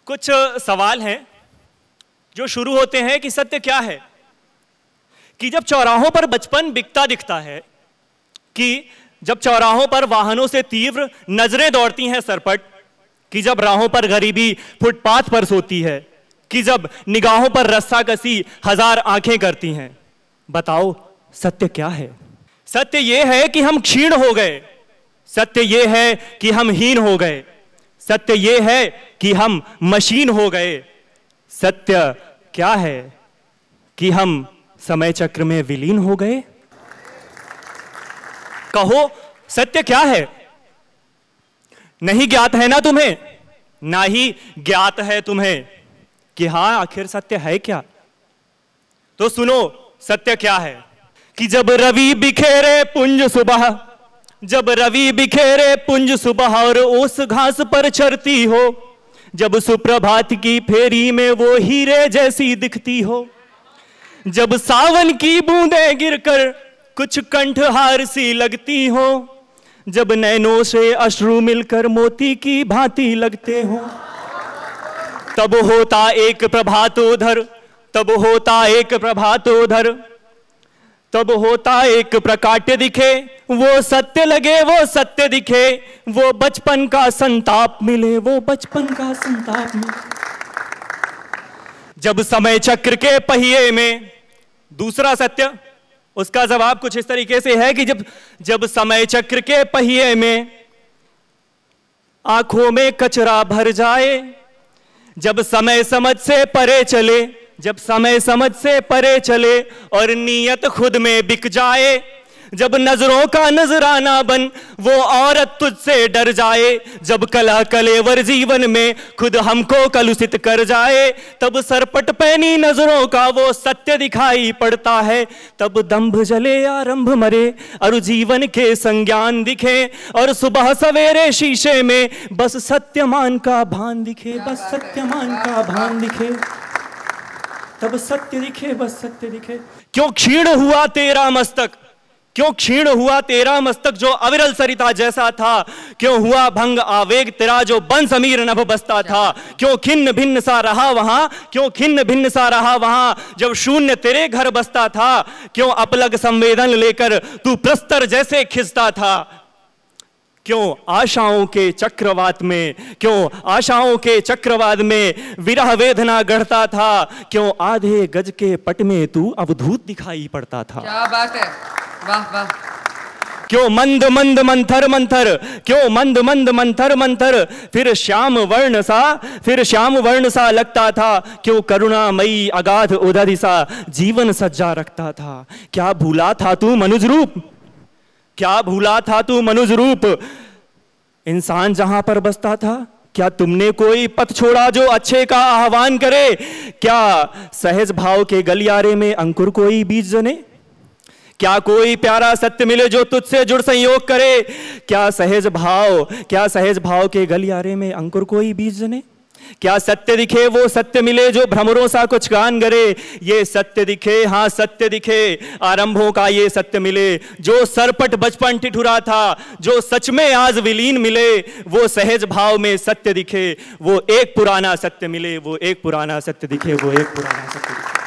कुछ सवाल हैं जो शुरू होते हैं कि सत्य क्या है। कि जब चौराहों पर बचपन बिकता दिखता है, कि जब चौराहों पर वाहनों से तीव्र नजरें दौड़ती हैं सरपट, कि जब राहों पर गरीबी फुटपाथ पर सोती है, कि जब निगाहों पर रस्सा कसी हजार आंखें करती हैं, बताओ सत्य क्या है। सत्य यह है कि हम क्षीण हो गए, सत्य यह है कि हम हीन हो गए, सत्य यह है कि हम मशीन हो गए। सत्य क्या है कि हम समय चक्र में विलीन हो गए। कहो सत्य क्या है। नहीं ज्ञात है ना तुम्हें, ना ही ज्ञात है तुम्हें कि हां आखिर सत्य है क्या। तो सुनो सत्य क्या है। कि जब रवि बिखेरे पुंज सुबह, जब रवि बिखेरे पुंज सुबह और उस घास पर चरती हो, जब सुप्रभात की फेरी में वो हीरे जैसी दिखती हो, जब सावन की बूंदें गिरकर कुछ कंठहार सी लगती हो, जब नैनों से अश्रु मिलकर मोती की भांति लगते हो, तब होता एक प्रभातोधर, तब होता एक प्रभातोधर, तब होता एक प्रकाट्य दिखे, वो सत्य लगे वो सत्य दिखे, वो बचपन का संताप मिले, वो बचपन का संताप मिले। जब समय चक्र के पहिए में, दूसरा सत्य उसका जवाब कुछ इस तरीके से है कि जब समय चक्र के पहिए में आंखों में कचरा भर जाए, जब समय समझ से परे चले, जब समय समझ से परे चले और नीयत खुद में बिक जाए, जब नजरों का नजराना बन वो औरत तुझसे डर जाए, जब कलह कलेवर जीवन में खुद हमको कलुषित कर जाए, तब सरपट पैनी नजरों का वो सत्य दिखाई पड़ता है। तब दंभ जले आरंभ मरे और जीवन के संज्ञान दिखे, और सुबह सवेरे शीशे में बस सत्यमान का भान दिखे, बस सत्यमान का भान दिखे, तब सत्य दिखे, बस सत्य दिखे। क्यों क्षीण हुआ तेरा मस्तक, क्यों क्षीण हुआ तेरा मस्तक जो अविरल सरिता जैसा था, क्यों हुआ भंग आवेग तेरा जो बन समीर नभ बसता था, क्यों खिन्न भिन्न सा रहा वहां, क्यों खिन्न भिन्न सा रहा वहां जब शून्य तेरे घर बसता था, क्यों अपलग संवेदन लेकर तू प्रस्तर जैसे खिंचता था, क्यों आशाओं के चक्रवात में, क्यों आशाओं के चक्रवात में विरह वेदना गढ़ता था, क्यों आधे गज के पट में तू अवधूत दिखाई पड़ता था। क्या बात है, वाह वाह। क्यों मंद मंद मंथर मंथर, क्यों मंद मंद मंथर मंथर फिर श्याम वर्ण सा, फिर श्याम वर्ण सा लगता था, क्यों करुणामयी अगाध उदधि सा जीवन सज्जा रखता था। क्या भूला था तू मनुज रूप, क्या भूला था तू मनुज रूप, इंसान जहां पर बसता था। क्या तुमने कोई पथ छोड़ा जो अच्छे का आह्वान करे, क्या सहज भाव के गलियारे में अंकुर कोई बीज जने, क्या कोई प्यारा सत्य मिले जो तुझसे जुड़ संयोग करे, क्या सहज भाव के गलियारे में अंकुर कोई बीज जने, क्या सत्य दिखे वो सत्य मिले जो भ्रमरों सा कुछ गान करे, ये सत्य दिखे, हाँ सत्य दिखे आरंभों का ये सत्य मिले, जो सरपट बचपन ठिठुरा था जो सच में आज विलीन मिले, वो सहज भाव में सत्य दिखे, वो एक पुराना सत्य मिले, वो एक पुराना सत्य दिखे, वो एक पुराना सत्य दिखे।